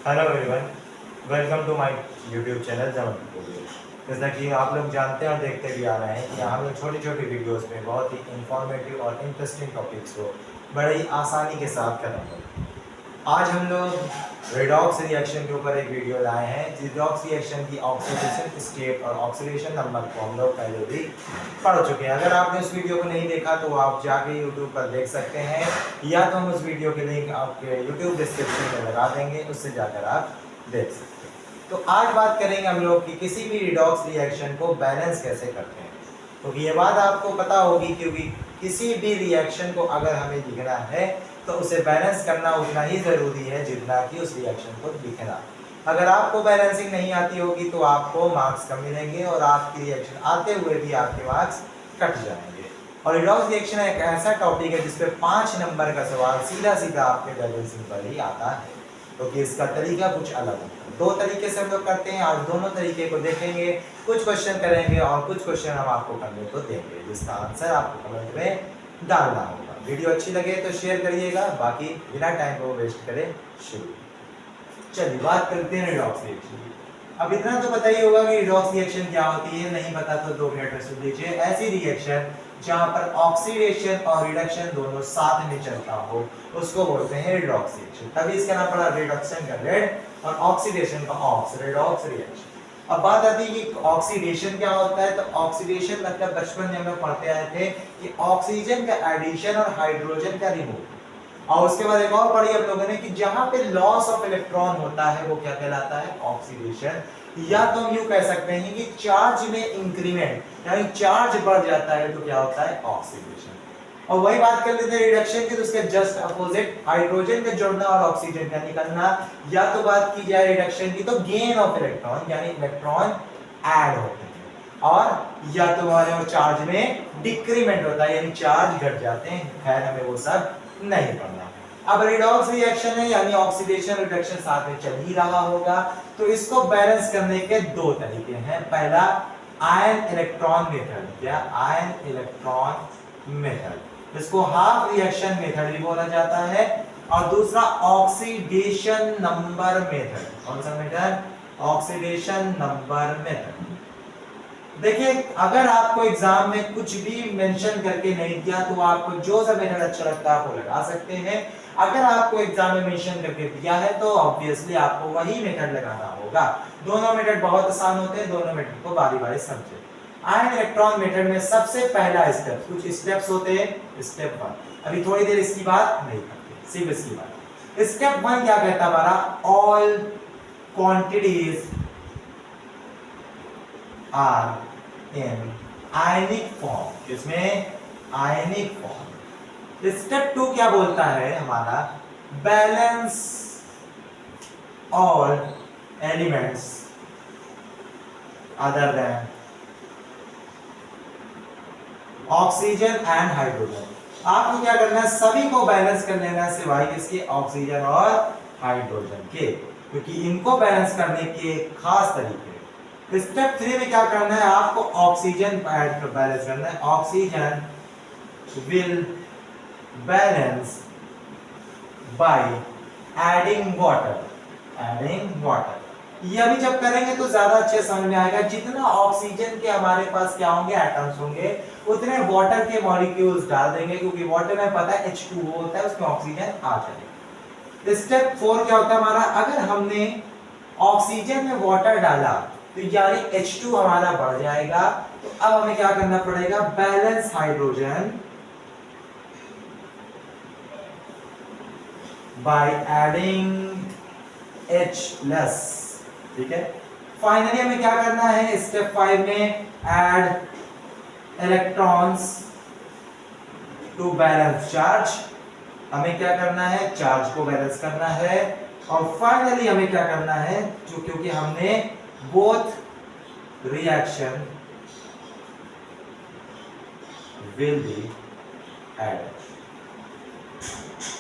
Hello everyone, welcome to my YouTube channel जमन video. जैसा कि आप लोग जानते हैं और देखते भी आ रहे हैं कि हम लोग छोटी छोटी वीडियोस में बहुत ही इंफॉर्मेटिव और इंटरेस्टिंग टॉपिक्स को बड़े ही आसानी के साथ खत्म करते हैं। आज हम लोग रेडॉक्स रिएक्शन के ऊपर एक वीडियो लाए हैं। रेडॉक्स रिएक्शन की ऑक्सीडेशन स्टेट और ऑक्सीडेशन नंबर को हम लोग पहले भी पढ़ चुके हैं। अगर आपने उस वीडियो को नहीं देखा तो आप जाके यूट्यूब पर देख सकते हैं, या तो हम उस वीडियो के लिंक आपके यूट्यूब डिस्क्रिप्शन में लगा देंगे, उससे जाकर आप देख सकते हैं। तो आज बात करेंगे हम लोग कि किसी भी रिडॉक्स रिएक्शन को बैलेंस कैसे करते हैं। तो ये बात आपको पता होगी, क्योंकि किसी भी रिएक्शन को अगर हमें लिखना है तो उसे बैलेंस करना उतना ही ज़रूरी है जितना कि उस रिएक्शन को लिखना। अगर आपको बैलेंसिंग नहीं आती होगी तो आपको मार्क्स कम मिलेंगे और आपकी रिएक्शन आते हुए भी आपके मार्क्स कट जाएंगे। और रिडॉक्स रिएक्शन एक ऐसा टॉपिक है जिसपे 5 नंबर का सवाल सीधा सीधा आपके बैलेंसिंग पर ही आता है, क्योंकि इसका तरीका कुछ अलग है। 2 तरीके से हम लोग करते हैं, आज दोनों तरीके को देखेंगे। कुछ क्वेश्चन करेंगे और कुछ क्वेश्चन हम आपको करने को देंगे, जिसका आंसर आपको कमेंट में डालना होगा। वीडियो अच्छी लगे तो शेयर करिएगा, बाकी बिना टाइम को वेस्ट करें शुरू। चलिए बात करते हैं रिडॉक्स रिएक्शन की। अब इतना तो पता ही होगा कि रिडॉक्स रिएक्शन क्या होती है, नहीं पता तो 2 मिनट में सुन लीजिए। ऐसी रिएक्शन जहां पर ऑक्सीडेशन और रिडक्शन दोनों साथ में चलता हो उसको बोलते हैं रिडॉक्स रिएक्शन। तभी इसका नाम पड़ा रिडक्शन का रेड और ऑक्सीडेशन का ऑक्स, रिडॉक्स रिएक्शन। अब बात आती है कि ऑक्सीडेशन क्या होता है। तो ऑक्सीडेशन मतलब बचपन में हम लोग पढ़ते आए थे कि ऑक्सीजन का एडिशन और हाइड्रोजन का रिमूव। और उसके बाद एक और पढ़ी हम लोगों ने कि जहां पे लॉस ऑफ इलेक्ट्रॉन होता है वो क्या कहलाता है, ऑक्सीडेशन। या तो हम यूं कह सकते हैं कि चार्ज में इंक्रीमेंट, यानी चार्ज बढ़ जाता है तो क्या होता है, ऑक्सीडेशन। और वही बात कर लेते हैं रिडक्शन की, तो उसके जस्ट अपोजिट हाइड्रोजन का जुड़ना और ऑक्सीजन का निकलना। या तो बात की जाए रिडक्शन की तो गेन ऑफ इलेक्ट्रॉन, यानी इलेक्ट्रॉन ऐड होते हैं। और या तो हमारे और चार्ज में डिक्रीमेंट होता है, यानी चार्ज घट जाते हैं। खैर हमें वो सब नहीं पढ़ना। अब रिडॉक्स रिएक्शन है, यानी ऑक्सीडेशन रिडक्शन साथ में चल ही रहा होगा, तो इसको बैलेंस करने के 2 तरीके हैं। पहला आयन इलेक्ट्रॉन मेथड। क्या, आयन इलेक्ट्रॉन मेथड, इसको हाफ रिएक्शन मेथड भी बोला जाता है। और दूसरा ऑक्सीडेशन नंबर मेथड। कौन सा मेथड, ऑक्सीडेशन नंबर मेथड। देखिए, अगर आपको एग्जाम में कुछ भी मेंशन करके नहीं दिया तो आपको जो सा मेथड अच्छा लगता है आप वो लगा सकते हैं। अगर आपको एग्जाम में मेंशन करके दिया है तो ऑब्वियसली आपको वही मेथड लगाना होगा। दोनों मेथड बहुत आसान होते हैं, दोनों मेथड को बारी बारी समझे। आयन इलेक्ट्रॉन मेथड में सबसे पहला स्टेप, कुछ स्टेप्स होते हैं। स्टेप 1, अभी थोड़ी देर इसकी बात नहीं करते, सिर्फ इसकी बात। स्टेप 1 क्या कहता है हमारा, all quantities are in ionic form. इसमें आयनिक फॉर्म। स्टेप 2 क्या बोलता है हमारा, balance all elements other than oxygen and hydrogen. आपको क्या करना है, सभी को बैलेंस कर लेना है सिवाय किसके, ऑक्सीजन और हाइड्रोजन के, क्योंकि इनको बैलेंस करने के खास तरीके। स्टेप 3 में क्या करना है, आपको ऑक्सीजन बैलेंस करना है। Oxygen will balance by adding water, adding water. ये भी जब करेंगे तो ज्यादा अच्छे समझ में आएगा। जितना ऑक्सीजन के हमारे पास क्या होंगे, एटम्स होंगे, उतने वाटर के मॉलिक्यूल्स डाल देंगे, क्योंकि वाटर में पता है H2O होता है, उसमें ऑक्सीजन आ जाएगा। स्टेप 4 क्या होता है हमारा, अगर हमने ऑक्सीजन में वाटर डाला तो यानी H2 हमारा बढ़ जाएगा। तो अब हमें क्या करना पड़ेगा, balance hydrogen by adding H+। ठीक है। फाइनली हमें क्या करना है, स्टेप 5 में add electrons to balance charge. हमें क्या करना है, चार्ज को बैलेंस करना है। और फाइनली हमें क्या करना है, क्योंकि हमने both reaction will be added,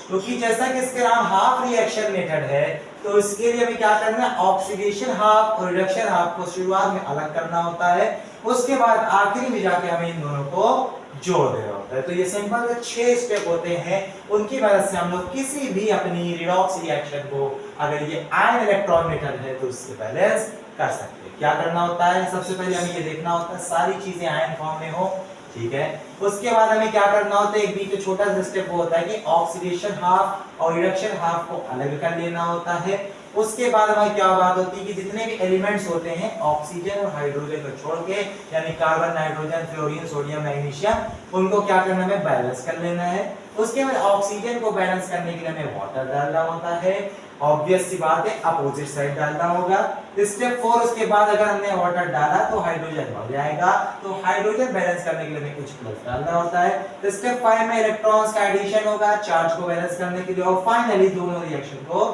क्योंकि जैसा कि इसके नाम हाफ रिएक्शन मेथड है, तो इसके लिए हमें क्या करना है, ऑक्सीडेशन हाफ और रिडक्शन हाफ को शुरुआत में अलग करना होता है, उसके बाद आखिरी में जाके हमें इन दोनों को जोड़ देना होता है। तो ये सिंपल 6 स्टेप होते हैं, उनकी मदद से हम लोग किसी भी अपनी रिडॉक्स रिएक्शन को अगर ये आयन इलेक्ट्रॉन मेटल है तो उससे बैलेंस कर सकते हैं। क्या करना होता है, सबसे पहले हमें ये देखना होता है सारी चीजें आयन फॉर्म में हो, ठीक है। उसके बाद हमें क्या करना होता है, एक बीच में छोटा सा स्टेप वो होता है कि ऑक्सीडेशन हाफ और रिडक्शन हाफ को अलग कर लेना होता है। उसके बाद हमारी क्या बात होती है कि जितने भी एलिमेंट्स होते हैं ऑक्सीजन और हाइड्रोजन को छोड़ के, यानी carbon, nitrogen, fluorine, sodium, magnesium, उनको क्या करना है, बैलेंस कर लेना है। उसके बाद ऑक्सीजन को बैलेंस करने के लिए हमें वाटर डालना होता है, ऑब्वियस सी बात है अपोजिट साइड डालना होगा। स्टेप 4 उसके बाद अगर हमने वाटर डाला तो हाइड्रोजन बढ़ जाएगा, तो हाइड्रोजन बैलेंस करने के लिए हमें H+ डालना होता है। स्टेप 5 में इलेक्ट्रॉन्स का एडिशन होगा चार्ज को बैलेंस करने के लिए, और फाइनली दोनों रिएक्शन को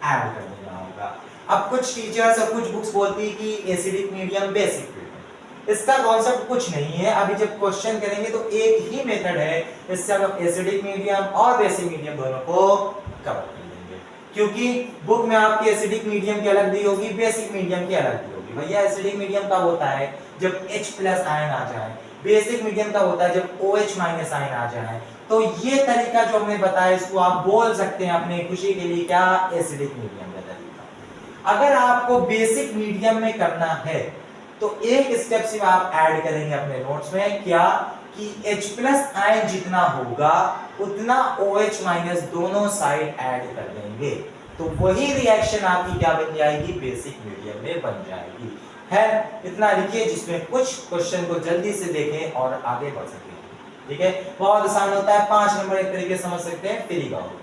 ऐड कर देना होगा। अब कुछ टीचर्स और कुछ बुक्स बोलती है कि एसिडिक मीडियम, बेसिक मीडियम, इसका कॉन्सेप्ट कुछ नहीं है। अभी जब क्वेश्चन करेंगे तो एक ही मेथड है, इससे हम एसिडिक मीडियम और बेसिक मीडियम दोनों को कवर कर लेंगे, क्योंकि बुक में आपकी एसिडिक मीडियम की अलग दी होगी, बेसिक मीडियम की अलग दी होगी। भैया एसिडिक मीडियम कब होता है, जब H+ आयन आ जाए, बेसिक मीडियम कब होता है, जब OH- आयन आ जाए। तो ये तरीका जो हमने बताया इसको आप बोल सकते हैं अपने खुशी के लिए क्या, एसिडिक मीडियम का तरीका। अगर आपको बेसिक मीडियम में करना है तो एक स्टेप सिर्फ आप ऐड करेंगे अपने नोट्स में, क्या कि H+ आयन जितना होगा उतना OH- दोनों साइड ऐड कर देंगे, तो वही रिएक्शन आपकी क्या बन जाएगी, बेसिक मीडियम में बन जाएगी। है इतना लिखिए जिसमें कुछ क्वेश्चन को जल्दी से देखें और आगे बढ़ सकें, ठीक है। बहुत आसान होता है, 5 नंबर एक तरीके समझ सकते हैं, फिर का होगा,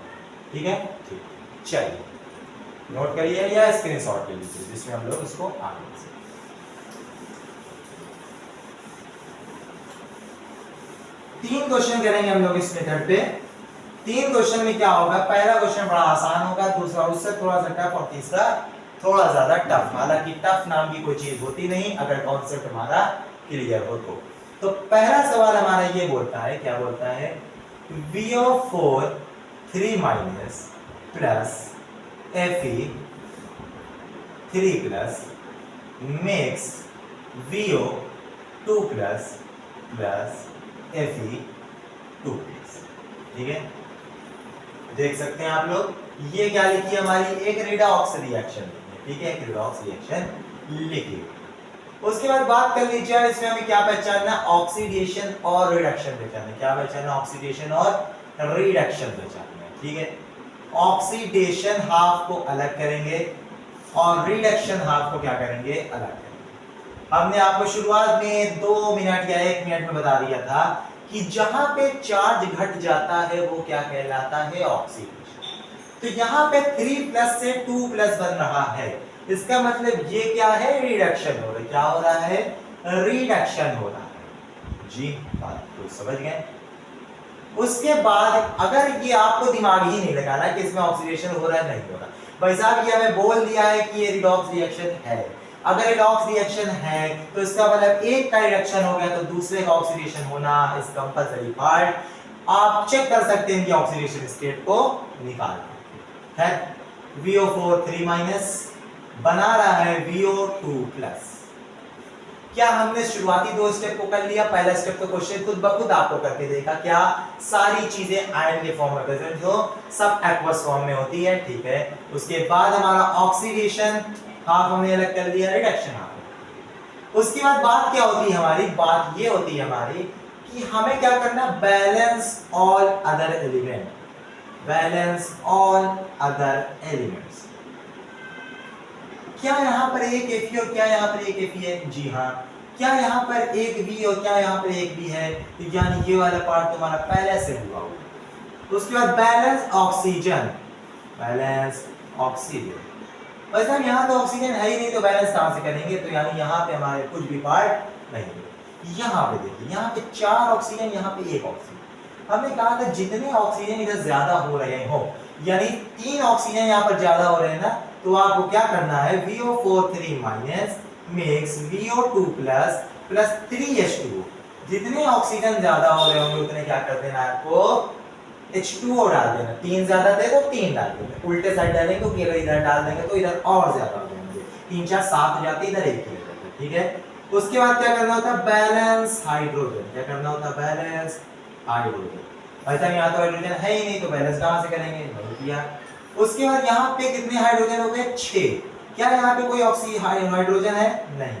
ठीक है। ठीक, चलिए नोट करिए या स्क्रीनशॉट ले लीजिए जिसमें हम लोग इसको आगे बढ़ सकें। 3 क्वेश्चन करेंगे हम लोग इस मेथड पे। 3 क्वेश्चन में क्या होगा, पहला क्वेश्चन बड़ा आसान होगा, दूसरा उससे थोड़ा सा टफ और तीसरा थोड़ा ज्यादा टफ। हालांकि टफ नाम की कोई चीज होती नहीं अगर कॉन्सेप्ट हमारा क्लियर हो तो पहला सवाल हमारा ये बोलता है, क्या बोलता है, VO4 3- plus Fe 3+ makes VO 2+ plus Fe 2+, ठीक है। देख सकते हैं आप लोग, ये क्या लिखी है हमारी, एक रिडॉक्स रिएक्शन, ठीक है, एक रिडॉक्स रिएक्शन लिखी। उसके बाद बात कर लीजिए इसमें हमें क्या पहचानना, ऑक्सीडेशन और रिडक्शन पहचानना। क्या पहचानना, ऑक्सीडेशन और रिडक्शन पहचानना, ठीक है। ऑक्सीडेशन हाफ को अलग करेंगे और रिडक्शन हाफ को क्या करेंगे, अलग करेंगे। हमने आपको शुरुआत में 2 मिनट या 1 मिनट में बता दिया था कि जहां पे चार्ज घट जाता है वो क्या कहलाता है, ऑक्सीडेशन। तो यहाँ पे 3+ से 2+ बन रहा है, इसका मतलब ये क्या है, रिडक्शन हो रहा है। क्या हो रहा है, रिडक्शन हो रहा है जी, बात तो समझ गए। उसके बाद अगर ये आपको दिमाग ही नहीं लगाना कि इसमें ऑक्सीडेशन हो रहा है नहीं हो रहा, भाई साहब ये हमें बोल दिया है कि ये रिडॉक्स रिएक्शन है। अगर रिडॉक्स रिएक्शन है तो इसका मतलब एक का रिडक्शन हो गया तो दूसरे का ऑक्सीडेशन होना इस कंपलसरी पार्ट। आप चेक कर सकते हैं कि ऑक्सीडेशन स्टेट को निकाल है। VO4 3- बना रहा है VO2+। क्या हमने शुरुआती 2 स्टेप को कर लिया, पहला स्टेप तो क्वेश्चन खुद ब खुद आपको करके देखा, क्या सारी चीजें आयन के फॉर्म में प्रेजेंट हो, सब एक्वस फॉर्म में होती है, ठीक है। उसके बाद हमारा ऑक्सीडेशन हाफ हमने अलग कर लिया, रिडक्शन हाफ। उसके बाद बात क्या होती है हमारी, बात ये होती है हमारी कि हमें क्या करना, balance all other element, balance all other elements. क्या यहाँ पर एक Fe और क्या यहाँ पर एक Fe है, जी हाँ। क्या यहाँ पर एक V और क्या यहाँ पर एक V है, तो यानी ये वाला पार्ट तुम्हारा पहले से हुआ होगा। उसके बाद बैलेंस ऑक्सीजन, बैलेंस ऑक्सीजन, वैसे हम यहाँ तो ऑक्सीजन है ही नहीं तो बैलेंस कहाँ से करेंगे, तो यानी यहाँ पे हमारे कुछ भी पार्ट नहीं है। यहाँ पे देखिए, यहाँ पे 4 ऑक्सीजन, यहाँ पे 1 ऑक्सीजन। हमने कहा था जितने ऑक्सीजन इधर ज्यादा हो रहे हो, यानी 3 ऑक्सीजन यहाँ पर ज्यादा हो रहे हैं ना, तो आपको क्या करना है, VO4 3- makes VO2+ plus 3H2O। जितने ऑक्सीजन ज्यादा हो रहे होंगे उतने क्या कर देना आपको, H2O डाल देना। 3 ज्यादा थे तो 3 डाल देना, उल्टे साइड डालेंगे क्योंकि अगर इधर डाल देंगे तो इधर और ज्यादा हो जाएंगे, 3 4 7 हो जाते, इधर 1 ही हो जाता, ठीक है। उसके बाद क्या करना होता है, बैलेंस हाइड्रोजन। क्या करना होता है, बैलेंस हाइड्रोजन। ऐसा यहाँ तो हाइड्रोजन है ही नहीं तो बैलेंस कहाँ से करेंगे, नहीं किया। उसके बाद यहाँ पे कितने हाइड्रोजन हो गए 6। क्या यहाँ पे कोई हाइड्रोजन है? नहीं।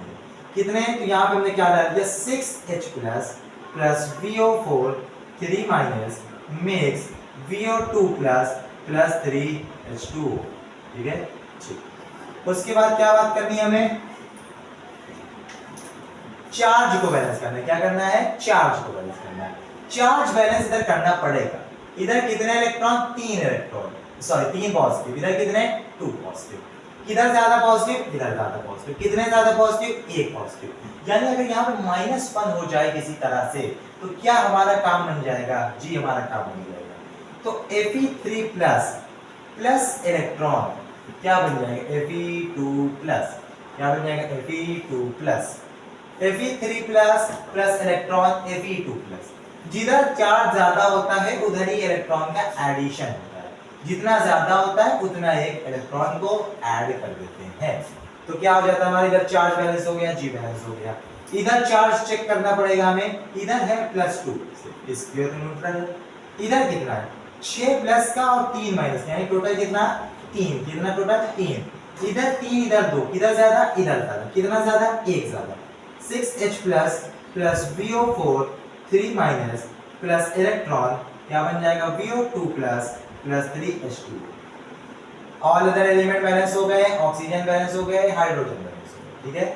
कितने? तो यहाँ पे हमने क्या डाल दिया 6H plus VO4 3 minus mix VO2 plus 3H2। ठीक है। उसके बाद क्या बात करनी है हमें? चार्ज को बैलेंस करना है। क्या करना है? चार्ज को बैलेंस करना है। चार्ज बैलेंस इधर करना पड़ेगा। इधर कितने इलेक्ट्रॉन? 3 electron, sorry 3 positive. इधर कितने? 2 पॉजिटिव। किधर ज्यादा पॉजिटिव? इधर ज्यादा पॉजिटिव। कितने ज्यादा पॉजिटिव? 1 पॉजिटिव। यानी अगर यहाँ पे -1 हो जाए किसी तरह से तो क्या हमारा काम बन जाएगा? जी हमारा काम बन जाएगा। तो Fe3 प्लस इलेक्ट्रॉन क्या बन जाएगा? Fe2 plus. क्या बन जाएगा? Fe2 plus. Fe3 plus electron Fe2 plus. जिधर चार्ज ज्यादा होता है उधर ही इलेक्ट्रॉन का एडिशन होता है। जितना ज्यादा होता है उतना एक इलेक्ट्रॉन को ऐड कर देते हैं। तो क्या हो जाता है हमारे? इधर चार्ज बैलेंस हो गया, जी बैलेंस हो गया। इधर चार्ज चेक करना पड़ेगा हमें। इधर है +2, इसलिए तो न्यूट्रल है। इधर कितना है? 6 प्लस का और 3 माइनस, यानी टोटल कितना? 3। कितना टोटल? 3। इधर 3 इधर 2, किधर ज्यादा? इधर ज्यादा। कितना ज्यादा? 1 ज्यादा। 6H plus VO4 3 minus plus electron क्या बन जाएगा? VO2 plus 3H2। All other element balance हो गए, ऑक्सीजन बैलेंस हो गए, हाइड्रोजन बैलेंस हो गए। ठीक है।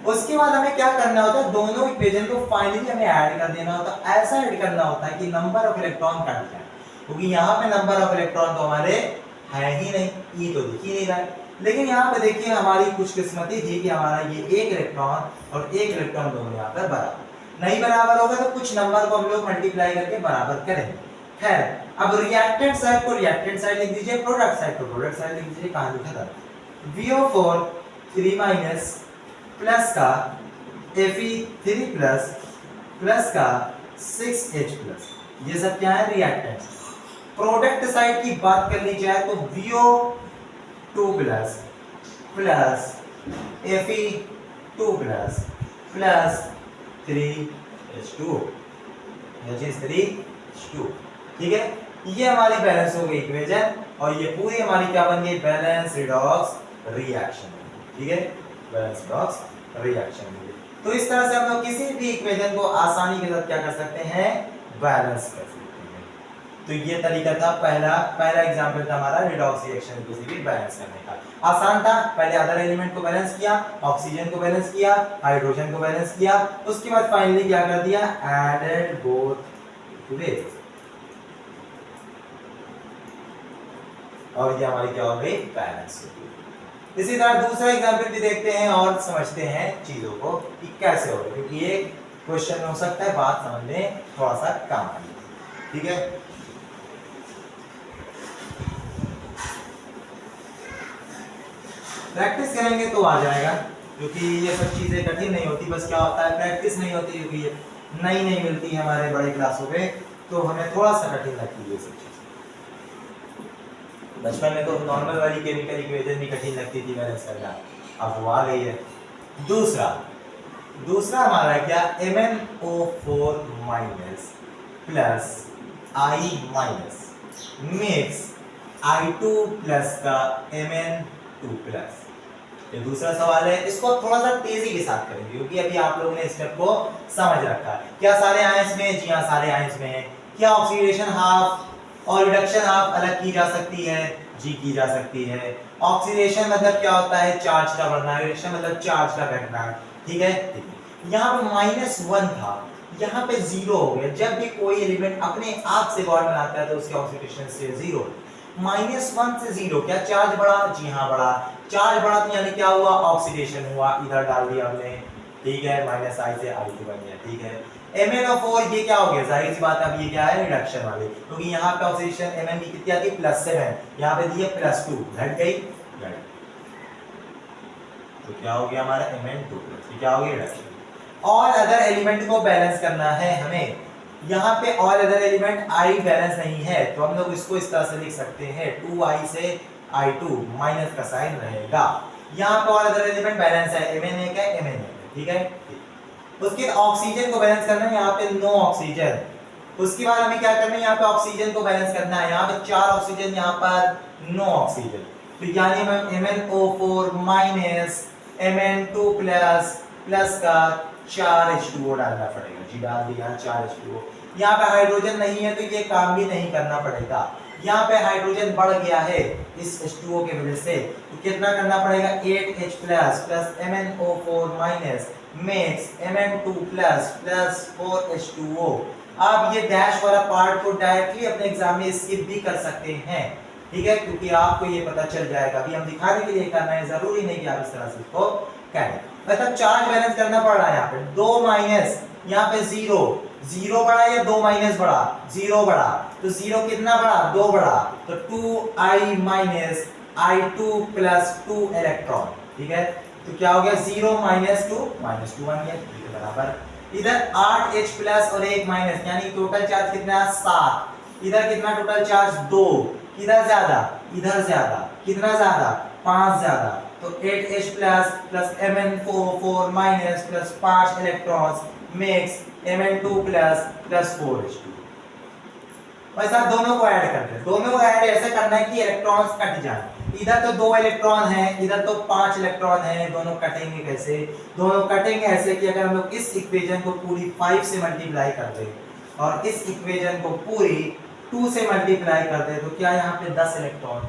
उसके बाद हमें क्या करना होता है? दोनों इक्वेशन को फाइनली हमें ऐड कर देना होता है। ऐसा ऐड करना होता है कि नंबर ऑफ इलेक्ट्रॉन कट जाए, क्योंकि यहाँ पे नंबर ऑफ इलेक्ट्रॉन तो हमारे है ही नहीं, ई तो दिख ही नहीं रहा है। लेकिन यहाँ पे देखिए हमारी खुशकिस्मती थी कि हमारा ये 1 इलेक्ट्रॉन और 1 इलेक्ट्रॉन दोनों यहाँ पर बराबर। नहीं बराबर होगा तो कुछ नंबर को हम लोग मल्टीप्लाई करके बराबर करेंगे। खैर, अब रिएक्टेंट साइड को रिएक्टेंट साइड लिख दीजिए, प्रोडक्ट साइड को प्रोडक्ट साइड लिख दीजिए। कहां लिखा था? VO4 3 माइनस प्लस का Fe3 प्लस का 6H प्लस। ये सब क्या है? रिएक्टेंट्स। प्रोडक्ट साइड की बात कर ली जाए तो VO2 plus Fe2 plus 3H2, which is 3H2। ठीक है। ये हमारी बैलेंस हो गई इक्वेशन, और ये पूरी हमारी क्या बन गई? Balance redox reaction. ठीक है। Balance redox reaction. तो इस तरह से हम लोग किसी भी इक्वेशन को आसानी के साथ क्या कर सकते हैं? बैलेंस कर सकते हैं। तो ये तरीका था पहला एग्जांपल था हमारा रिडॉक्स रिएक्शन किसी भी बैलेंस करने का। आसान था। पहले अदर एलिमेंट को बैलेंस किया, ऑक्सीजन को बैलेंस किया, हाइड्रोजन को बैलेंस किया, उसके बाद फाइनली क्या कर दिया? एडेड बोथ टुगेदर, और ये हमारी क्या हो गई? बैलेंस हो गई। इसी तरह दूसरा एग्जांपल भी देखते हैं और समझते हैं चीजों को कि कैसे हो रहा है, क्योंकि ये क्वेश्चन हो सकता है बात समझने थोड़ा सा काम आए। ठीक है। प्रैक्टिस करेंगे तो आ जाएगा, क्योंकि ये सब चीजें कठिन नहीं होती। बस क्या होता है? प्रैक्टिस नहीं होती, क्योंकि ये नई नहीं मिलती है हमारे बड़े क्लासों पे, तो हमें थोड़ा सा कठिन लगती है सब चीजें। बचपन में तो नॉर्मल वाली केमिकल इक्वेशन भी कठिन लगती थी बैलेंस करना, अब वो आ गई है। दूसरा हमारा क्या? MnO4 minus plus I minus mix I2 plus का Mn2 प्लस। ये दूसरा सवाल है, इसको थोड़ा सा तेजी के साथ करेंगे, क्योंकि अभी आप लोगों ने स्टेप को समझ रखा है। क्या सारे आयंस में? जी हाँ, सारे आयंस में है। क्या ऑक्सीडेशन हाफ और रिडक्शन हाफ अलग की जा सकती है? जी की जा सकती है। ऑक्सीडेशन मतलब क्या होता है? चार्ज का बढ़ना, रिडक्शन मतलब चार्ज का घटना। ठीक है। यहाँ पे -1 था, यहाँ पे 0 हो गया। जब भी कोई एलिमेंट अपने आप से बॉन्ड बनाता है तो उसके ऑक्सीडेशन से 0। -1 से 0, क्या चार्ज बढ़ा? जी हाँ बढ़ा। चार्ज बढ़ा तो यानी क्या हुआ? ऑक्सीडेशन हुआ। इधर डाल दिया हमने। ठीक है। -I से I2 बन गया। ठीक है। MnO4 ये क्या हो गया? जाहिर सी बात है, अब ये क्या है? रिडक्शन वाले, क्योंकि यहाँ पे ऑक्सीडेशन Mn की कितनी आती है? +7। यहाँ पे दी है +2, घट गई। तो क्या हो गया हमारा? Mn2 plus. क्या हो गया? रिडक्शन। और अदर एलिमेंट को बैलेंस करना है हमें। यहाँ पे और अदर एलिमेंट I बैलेंस नहीं है, तो हम लोग इसको इस तरह से लिख सकते हैं 2I से I2, माइनस का साइन रहेगा। यहाँ पे और अदर एलिमेंट बैलेंस है, Mn एक है, Mn एक है। ठीक है। उसके ऑक्सीजन को बैलेंस करना है। यहाँ पे नो ऑक्सीजन, उसके बाद हमें क्या करना है, यहाँ पे ऑक्सीजन को बैलेंस करना है। यहाँ पे 4 ऑक्सीजन, यहाँ पर 9 ऑक्सीजन, तो यानी हमें MnO4 minus Mn2 plus plus का 4 H2O डालना पड़ेगा जी। डाल दिया 4 H2O। यहाँ पे हाइड्रोजन नहीं है तो ये काम भी नहीं करना पड़ेगा। यहाँ पे हाइड्रोजन बढ़ गया है इस H2O की वजह से, तो कितना करना पड़ेगा, 8H plus plus MnO4 minus makes Mn2 plus plus 4H2O। आप ये डैश वाला पार्ट को डायरेक्टली अपने एग्जाम में स्किप भी कर सकते हैं, ठीक है, क्योंकि आपको ये पता चल जाएगा। अभी हम दिखाने के लिए करना है, जरूरी नहीं कि आप इस तरह से इसको करें। मतलब चार्ज बैलेंस करना पड़ रहा है। यहाँ पे 2 माइनस, यहाँ पे 0, 0 बड़ा या 2 माइनस बड़ा, 0 बड़ा, तो 0 कितना बड़ा, 2 बड़ा, तो 2I minus I2 plus 2 electron, ठीक है। तो क्या हो गया, 0 माइनस 2 माइनस 2 बन गया, ठीक है, बराबर। इधर 8H प्लस और 1 माइनस, यानी टोटल चार्ज कितना है, 7। इधर कितना टोटल चार्ज, 2। किधर ज्यादा, इधर ज्यादा, कितना ज्यादा, 5 ज्यादा, तो 8H plus plus Mn4 minus plus 5 electrons makes Mn2 plus plus 4H2। वैसा दोनों को ऐड करते हैं। दोनों को ऐड ऐसे करना है कि इलेक्ट्रॉन्स कट जाए। इधर तो 2 इलेक्ट्रॉन है, इधर तो 5 इलेक्ट्रॉन है, दोनों कटेंगे कैसे, दोनों कटेंगे ऐसे कि अगर हम लोग इस इक्वेशन को पूरी 5 से मल्टीप्लाई कर दें और इस इक्वेशन को पूरी 2 से मल्टीप्लाई कर दें, तो क्या यहाँ पे 10 इलेक्ट्रॉन,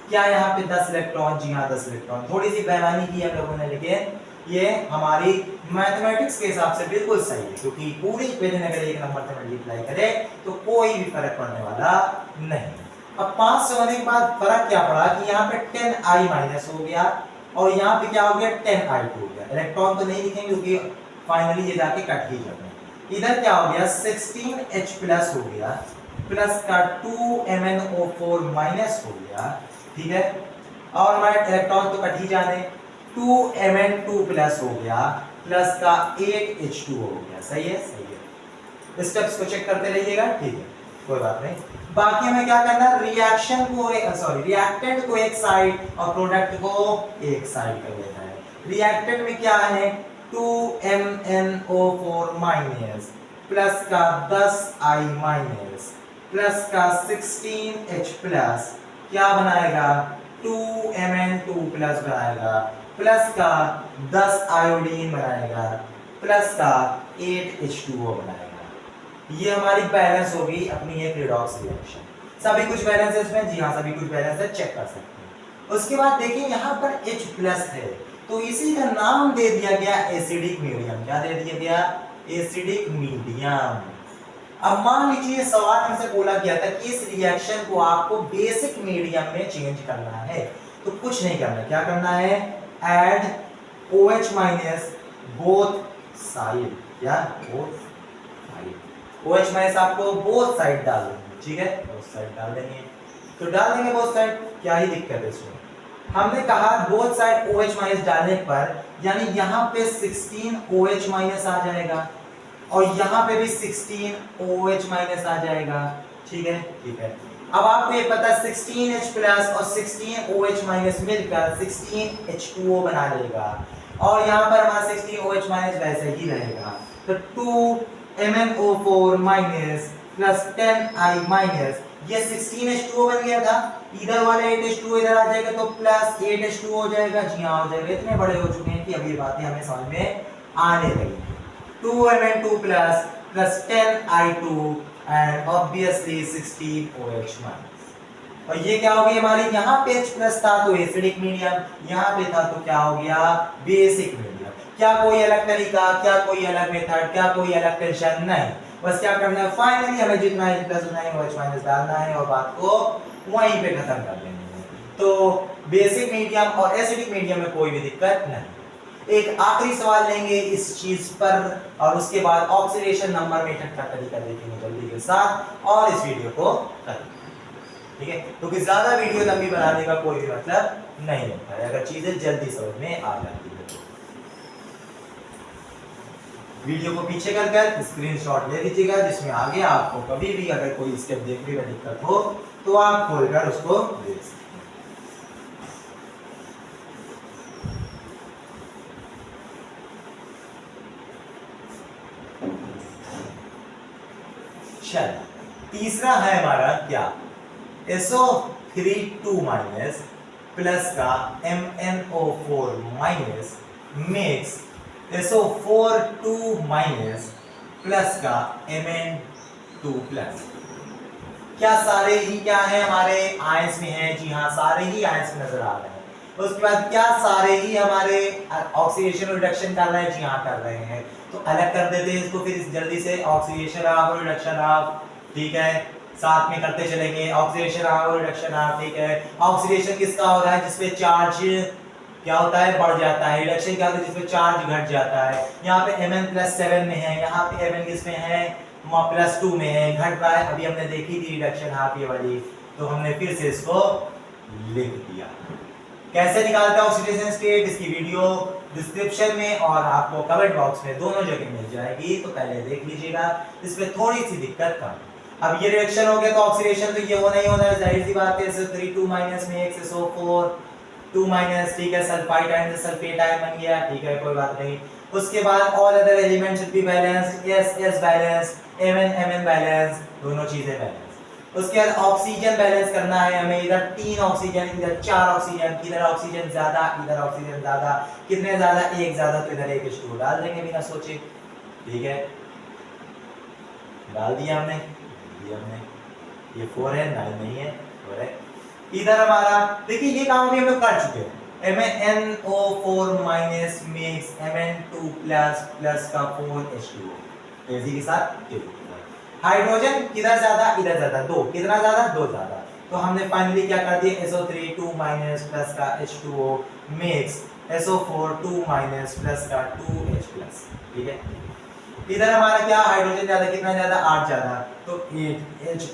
क्या यहाँ पे 10 इलेक्ट्रॉन, जी हाँ 10 इलेक्ट्रॉन। थोड़ी सी बेईमानी की हम लोगों ने, लेकिन ये हमारी मैथमेटिक्स के हिसाब से बिल्कुल सही है, क्योंकि पूरी इक्वेशन अगर एक नंबर से मल्टीप्लाई करें तो कोई भी फर्क पड़ने वाला नहीं। अब 5 से होने के बाद फर्क क्या पड़ा कि यहाँ पे 10I माइनस हो गया और यहाँ पे क्या हो गया, 10I2 हो गया। इलेक्ट्रॉन तो नहीं लिखेंगे क्योंकि फाइनली ये जाके कट ही जाते। इधर क्या हो गया, 16H प्लस हो गया प्लस का 2MnO4 माइनस हो गया, ठीक है, और हमारे इलेक्ट्रॉन तो कट ही जाने, 2Mn2 प्लस हो गया प्लस का 8H2 हो गया। सही है, सही है। स्टेप्स को चेक करते रहिएगा, ठीक है, कोई बात नहीं। बाकी हमें क्या करना है, रिएक्शन को रिएक्टेंट को एक साइड और प्रोडक्ट को एक साइड कर देना है। रिएक्टेंट में क्या है, 2MnO4 माइनस प्लस का 10I माइनस प्लस का 16H प्लस क्या बनाएगा, 2Mn2 प्लस बनाएगा प्लस का 10 आयोडीन बनाएगा प्लस का 8H2O बनाएगा। ये हमारी बैलेंस होगी अपनी एक रिडॉक्स रिएक्शन। सभी कुछ बैलेंस है इसमें, जी हाँ सभी कुछ बैलेंस है, चेक कर सकते हैं। उसके बाद देखिए यहाँ पर H प्लस है, तो इसी का नाम दे दिया गया एसिडिक मीडियम। क्या दे दिया गया, एसिडिक मीडियम। अब मान लीजिए सवाल हमसे बोला गया था कि इस रिएक्शन को आपको बेसिक मीडियम में चेंज करना है, तो कुछ नहीं करना, क्या करना है, add OH minus both side, या बोथ साइड, OH माइनस आपको बोथ साइड डाल देंगे, ठीक है, बोथ साइड डाल देंगे। तो डाल देंगे बोथ साइड, क्या ही दिक्कत है इसमें। हमने कहा बोथ साइड OH माइनस डालने पर यानी यहाँ पे 16 OH माइनस आ जाएगा और यहाँ पे भी 16 OH माइनस आ जाएगा, ठीक है, ठीक है। अब आपको ये पता है 16H प्लस और 16 OH माइनस मिलकर 16H2O बना लेगा और यहाँ पर हमारा 16 OH माइनस वैसे ही रहेगा, तो 2MnO4 minus plus 10I minus, ये 16H2O बन गया था, इधर वाला 8H2O इधर आ जाएगा तो प्लस 8H2O हो जाएगा, जी हाँ हो जाएगा। इतने बड़े हो चुके हैं कि अब ये बातें हमें समझ में आने लगी। 2Mn2 plus plus 10I2 and obviously 16OH minus. और ये क्या हो गई हमारी, यहाँ पे H प्लस था तो एसिडिक मीडियम, यहाँ पे था तो क्या हो गया, बेसिक मीडियम। क्या कोई अलग तरीका, क्या कोई अलग मेथड, क्या कोई अलग टेंशन नहीं, बस क्या करना है, फाइनली हमें जितना H प्लस उतना ही OH माइनस डालना है और बात को वहीं पे खत्म कर देना है। तो बेसिक मीडियम और एसिडिक मीडियम में कोई भी दिक्कत नहीं। एक आखिरी सवाल लेंगे इस चीज पर और उसके बाद ऑक्सीडेशन नंबर मेथड का तरीका देखेंगे जल्दी के साथ और इस वीडियो को खत्म, ठीक है, क्योंकि ज्यादा वीडियो लंबी बनाने का कोई भी मतलब नहीं होता है अगर चीजें जल्दी समझ में आ जाती है। वीडियो को पीछे कर स्क्रीनशॉट ले लीजिएगा, जिसमें आगे आपको कभी भी अगर कोई स्टेप देखने में दिक्कत हो तो आप खोलकर उसको देख सकते हैं। चल तीसरा है हमारा क्या, SO3 प्लस का MnO4 minus mix SO4 plus का Mn2 प्लस। क्या सारे ही क्या है हमारे आयंस में है? जी हाँ, सारे ही आयंस में नजर आ रहे हैं। उसके बाद क्या सारे ही हमारे ऑक्सीडेशन और रिडक्शन कर रहे हैं? जी हाँ, कर रहे हैं। तो अलग कर देते हैं इसको फिर जल्दी से, ऑक्सीडेशन और रिडक्शन ऑफ, ठीक है, साथ में करते चलेंगे, ऑक्सीडेशन और रिडक्शन ऑफ, ठीक है। ऑक्सीडेशन किसका हो रहा है? जिसपे चार्ज क्या होता है? बढ़ जाता है। रिडक्शन क्या होता है? जिसपे चार्ज घट जाता है। यहाँ पे Mn+7 में है, यहाँ पे Mn किसमें है? +2 में है, घट रहा है। अभी हमने देखी थी रिडक्शन हाफ ये वाली, तो हमने फिर से इसको लिख दिया। कैसे निकालते हैं ऑक्सीडेशन स्टेट, इसकी वीडियो डिस्क्रिप्शन में और आपको कमेंट बॉक्स में दोनों जगह मिल जाएगी, तो पहले देख लीजिएगा। इसमें थोड़ी सी दिक्कत कम। अब ये रिएक्शन हो गया तो ऑक्सीडेशन तो ये होना ही होना है, जाहिर सी बात है। SO3 में SO4 ठीक है, सल्फाइड आयन से सल्फेट आयन बन गया, ठीक है, कोई बात नहीं। उसके बाद all other elements should be balanced, S balance, Mn balance, दोनों चीजें बैलेंस। उसके बाद ऑक्सीजन बैलेंस करना है हमें, इधर 3 ऑक्सीजन, इधर 4 ऑक्सीजन, इधर ऑक्सीजन ज्यादा, इधर ऑक्सीजन ज्यादा, कितने ज्यादा? एक ज्यादा, तो इधर एक H2 डाल देंगे बिना सोचे, ठीक है, डाल दिया हमने, ये 4 है, 9 नहीं है, 4 है। इधर हमारा देखिए ये काम अभी हम लोग कर चुके हैं। MnO4 minus mix Mn2 plus का 4H2O तेजी के साथ। हाइड्रोजन किधर ज्यादा? इधर ज्यादा, 2, कितना ज्यादा? 2 ज्यादा। तो हमने फाइनली क्या कर दिया? SO3 प्लस का H2O मिक्स SO4 प्लस का 2H+, ठीक है। इधर हमारा क्या? हाइड्रोजन ज्यादा, कितना ज्यादा? 8 ज्यादा, तो 8H+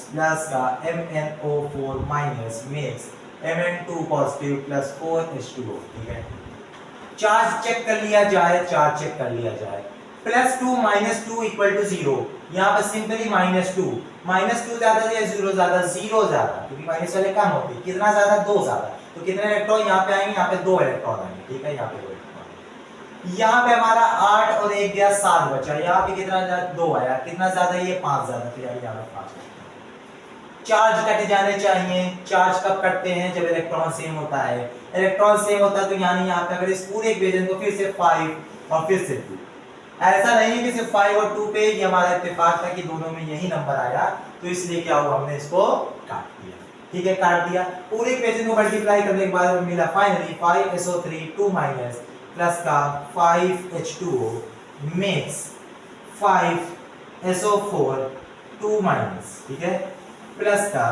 प्लस का MnO4 mix Mn2 plus 4H2O, ठीक है। चार्ज चेक कर लिया जाए, +2 -2 = 0। यहाँ पर सिंपली -2 ज्यादा या 0 ज्यादा? 0 ज्यादा, क्योंकि माइनस वाले कम होते हैं। कितना ज्यादा? 2 ज्यादा। तो कितने इलेक्ट्रॉन यहाँ पे आएंगे? यहाँ पे 2 इलेक्ट्रॉन आएंगे, ठीक है, यहाँ पे 2 इलेक्ट्रॉन। यहाँ पे हमारा 8 और 1 गया, 7 बचा। यहाँ पे कितना 2 आया, कितना ज्यादा? ये 5 ज्यादा, तो यहाँ पे 5। चार्ज कट जाने चाहिए। चार्ज कब कटते हैं? जब इलेक्ट्रॉन सेम होता है। इलेक्ट्रॉन सेम होता है तो यानी यहाँ पे अगर इस पूरे इक्वेशन को फिर से 5 और फिर से 2, ऐसा नहीं है कि सिर्फ 5 और 2 पे ये हमारा इत्तेफाक था कि दोनों में यही नंबर आया, तो इसलिए क्या हुआ? हमने इसको काट दिया, ठीक है, काट दिया। पूरे इक्वेशन को मल्टीप्लाई करने के बाद हमें मिला फाइनली 5SO3 प्लस का 5H2O मिक्स 5SO4 ठीक है, प्लस का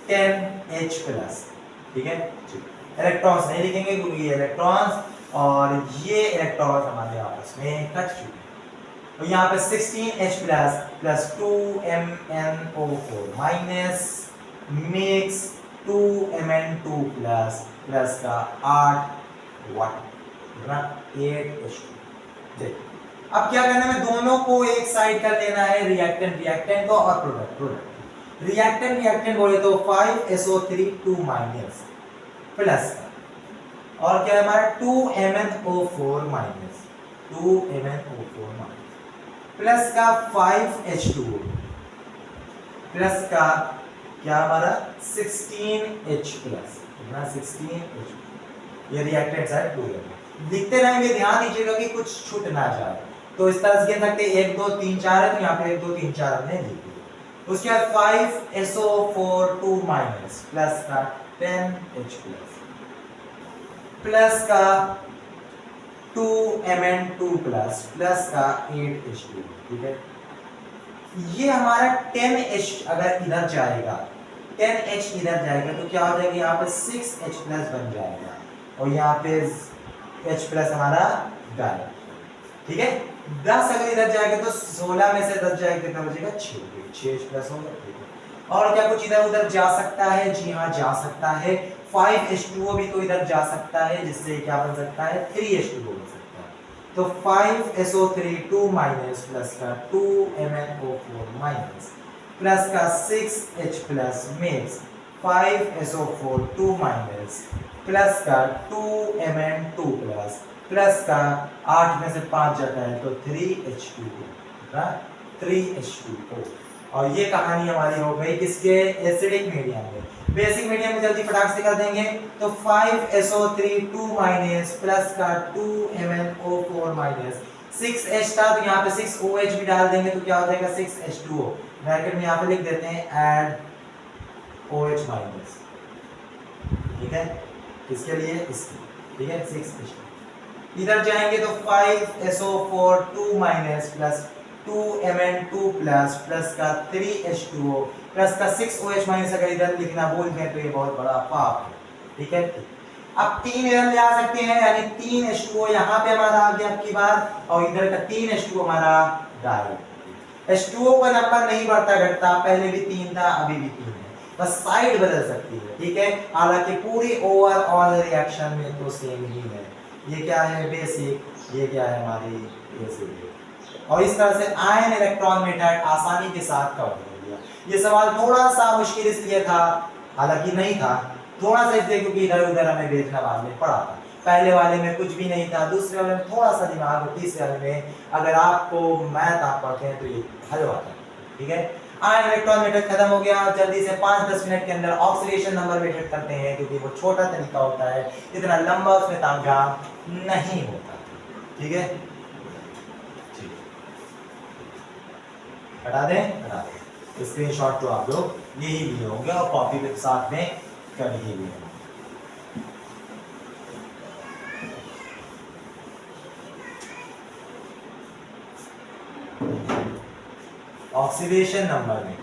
10H+, ठीक है। इलेक्ट्रॉन्स नहीं लिखेंगे क्योंकि ये इलेक्ट्रॉन्स और ये इलेक्ट्रॉन्स हमारे आपस में कट चुके हैं। तो यहाँ पे 16H+ plus 2MnO4 minus mix 2Mn2 plus का 8 8H2। अब क्या करना है? दोनों को एक साइड कर देना है, रिएक्टेंट को और प्रोडक्ट। रिएक्टेंट बोले तो 5SO3 प्लस का और क्या है हमारा 2MnO4 प्लस का 5H2O प्लस का क्या हमारा 16H+, 16H। ये रिएक्टेंट साइड 2 लिखते रहेंगे, ध्यान दीजिएगा कि कुछ छूट ना जाए। तो इस तरह से कह सकते 1 2 3 4 है, तो यहाँ पे 1 2 3 4 हमने लिख दिया। उसके बाद 5SO4 प्लस का 10H+ प्लस का 2Mn2 प्लस का 8H2, ठीक है। ये हमारा 10H अगर इधर जाएगा, 10H इधर जाएगा तो क्या हो जाएगा? यहाँ पे 6H+ बन जाएगा और यहाँ पे H+ हमारा गायब, ठीक है। 10 अगर इधर जाएगा तो 16 में से 10 जाएगा कितना बचेगा? 6H+ होगा, ठीक है। और क्या कुछ इधर उधर जा सकता है? जी हाँ, जा सकता है। 5H2O भी तो इधर जा सकता है, जिससे क्या बन सकता है? 3H2O बन सकता है। तो 5SO3 प्लस का 2MnO4 प्लस का 6H+ मिक्स 5SO4 प्लस का 2Mn2 प्लस का 8 में से 5 जाता है तो 3H2O, 3H2O। और ये कहानी हमारी हो गई किसके, एसिडिक मीडियम में। बेसिक मीडियम में जल्दी फटाक से कर देंगे, तो 5SO3 2 माइनस प्लस का 2MnO4 माइनस 6H था, तो यहाँ पे 6OH भी डाल देंगे तो क्या हो जाएगा 6H2O। ब्रैकेट में यहाँ पे लिख देते हैं ऐड OH माइनस, ठीक है, किसके लिए, इसके, ठीक है, 6H2। इधर जाएंगे तो 5SO4 2 minus plus 2Mn2 plus plus का 3H2O प्लस का 6OH माइनस। अगर इधर लिखना भूल गए तो ये बहुत बड़ा पाप है, ठीक है। अब 3 इधर ले आ सकते हैं, यानी 3H2O यहाँ पे हमारा आ गया आपकी बात, और इधर का 3H2O हमारा डायरेक्ट। H2O का नंबर नहीं बढ़ता घटता, पहले भी 3 था अभी भी 3 है, बस साइड बदल सकती है, ठीक है। हालांकि पूरी ओवरऑल रिएक्शन में तो सेम ही है। ये क्या है, बेसिक, ये क्या है हमारी एसिडिक। और इस तरह से आयन इलेक्ट्रॉन मेथड आसानी के साथ कवर हो गया। ये सवाल थोड़ा सा मुश्किल इसलिए था, हालांकि नहीं था, थोड़ा सा इसलिए क्योंकि इधर उधर हमें देखना बाद में पड़ा था। पहले वाले में कुछ भी नहीं था, दूसरे वाले में थोड़ा सा दिमाग, और तीसरे वाले में अगर आपको मैथ आप पढ़ते हैं तो ये हल होता है, ठीक है। आयन इलेक्ट्रॉन मेथड खत्म हो गया। जल्दी से 5-10 मिनट के अंदर ऑक्सीडेशन नंबर मेथड करते हैं, क्योंकि वो छोटा तरीका होता है, इतना लंबा उसमें तांगा नहीं होता, ठीक है। हटा दें, हटा दें। स्क्रीनशॉट तो आप लोग यही लिए होंगे और कॉपी के साथ में कर ही लिए होंगे। ऑक्सीडेशन नंबर में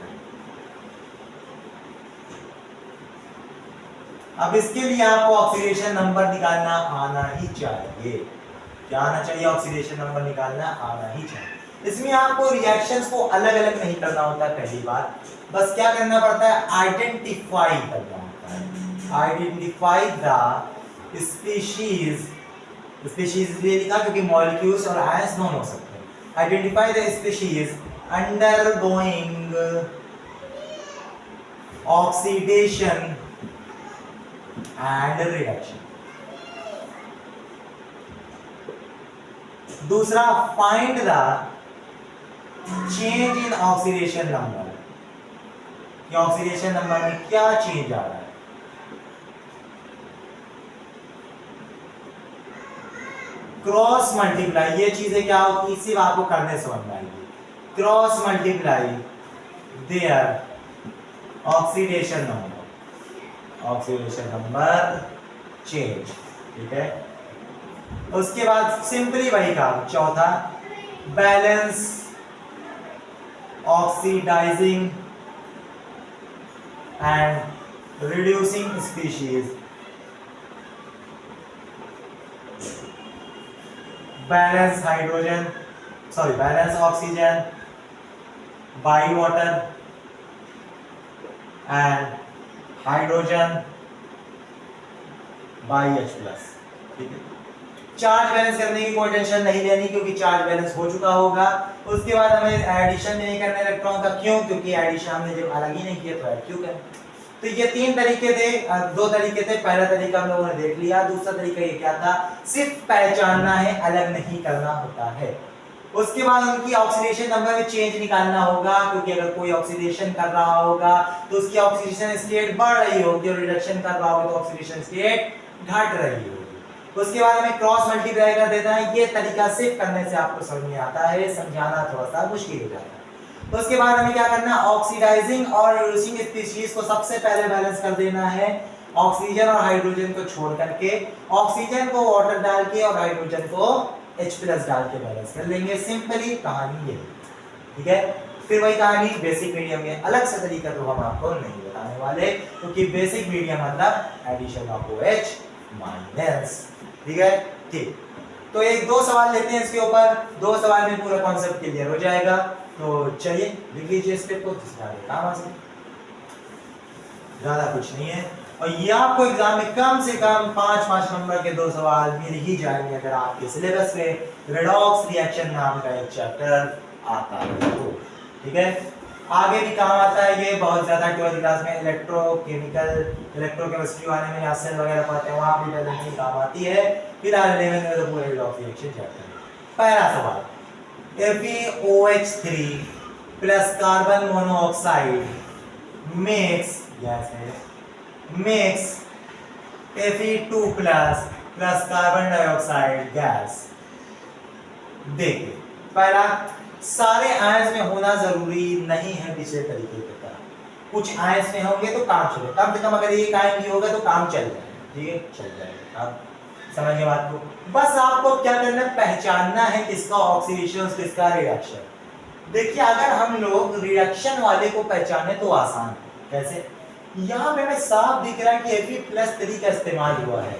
अब इसके लिए आपको ऑक्सीडेशन नंबर निकालना आना ही चाहिए। क्या आना चाहिए, ऑक्सीडेशन नंबर निकालना आना ही चाहिए। इसमें आपको रिएक्शंस को अलग अलग नहीं करना होता, पहली बात, बस क्या करना पड़ता है, आइडेंटिफाई करना होता है। आइडेंटिफाई द स्पीशीज, स्पीशीज इसलिए लिखा क्योंकि मॉलिक्यूल्स और आयंस दोनों हो सकते हैं। Identify the species undergoing oxidation and reduction. दूसरा, find the change in oxidation number, कि ऑक्सीडेशन नंबर में क्या चेंज आ रहा है। क्रॉस मल्टीप्लाई, ये चीजें क्या होती है सिर्फ आपको करने समझ में आएगी। Cross multiply their oxidation number, oxidation number change, ठीक है। उसके बाद सिंपली वही काम। चौथा, balance oxidising and reducing species, balance hydrogen, sorry balance oxygen by water and hydrogen by H+, ठीक है। चार्ज बैलेंस करने की कोई टेंशन नहीं लेनी, क्योंकि चार्ज बैलेंस हो चुका होगा। उसके बाद हमें एडिशन नहीं करना इलेक्ट्रॉन का, क्यों, क्योंकि एडिशन हमने जब अलग ही नहीं किया तो ऐड क्यों करें। तो ये 3 तरीके थे, 2 तरीके थे। पहला तरीका हम लोगों ने देख लिया, दूसरा तरीका ये क्या था, सिर्फ पहचानना है, अलग नहीं करना होता है। उसके बाद उनकी ऑक्सीडेशन नंबर में चेंज निकालना होगा, क्योंकि अगर कोई ऑक्सीडेशन कर रहा होगा तो उसकी ऑक्सीडेशन स्टेट बढ़ रही होगी, और रिडक्शन कर रहा होगा तो ऑक्सीडेशन स्टेट घट रही होगी। उसके बाद हमें क्रॉस मल्टीप्लाई कर देना है। ये तरीका सिर्फ करने से आपको समझ में आता है, समझाना थोड़ा सा मुश्किल हो जाता है। तो उसके बाद हमें क्या करना, ऑक्सीडाइजिंग और रिड्यूसिंग स्पीशीज को सबसे पहले बैलेंस कर देना है, ऑक्सीजन और हाइड्रोजन को छोड़ करके। ऑक्सीजन को वाटर डाल के और हाइड्रोजन को H+ डाल के बैलेंस कर लेंगे। सिंपली कहानी ये, ठीक है। फिर वही कहानी बेसिक मीडियम में, अलग से तरीका तो हम आपको नहीं बताने वाले, क्योंकि बेसिक मीडियम मतलब एडिशन ऑफ OH-, ठीक है। ठीक, तो 1-2 सवाल लेते हैं इसके ऊपर, 2 सवाल में पूरा कॉन्सेप्ट क्लियर हो जाएगा। तो चलिए लिख लीजिए स्टेप को, काम आ सके, ज्यादा कुछ नहीं है। और ये आपको एग्जाम में कम से कम 5-5 नंबर के 2 सवाल मिल ही जाएंगे, अगर आपके सिलेबस में रेडॉक्स रिएक्शन नाम का एक चैप्टर आता है तो, ठीक है। आगे भी काम आता है ये बहुत ज्यादा। 12th क्लास में इलेक्ट्रोकेमिकल, इलेक्ट्रोकेमिस्ट्री वाले में सेल वगैरह पढ़ते हैं, वहां भी बैलेंसिंग काम आती है। फिलहाल 11th में तो पूरा रेडॉक्स रिएक्शन चैप्टर है। पहला सवाल, FeOH3 plus carbon monoxide makes gas है, makes Fe2 plus plus carbon dioxide gas. देखिए पहला, सारे आयंस में होना जरूरी नहीं है पिछले तरीके की तरह, कुछ आयंस में होंगे तो काम चले, कम से कम अगर एक आयन भी होगा तो काम चल जाएगा, ठीक है चल जाएगा। आप समझ गए बात को, बस आपको क्या करना है, पहचानना है किसका ऑक्सीडेशन किसका रिडक्शन। देखिए अगर हम लोग रिडक्शन वाले को पहचाने तो आसान है, कैसे, यहाँ पे हमें साफ दिख रहा है कि Fe+3 का इस्तेमाल हुआ है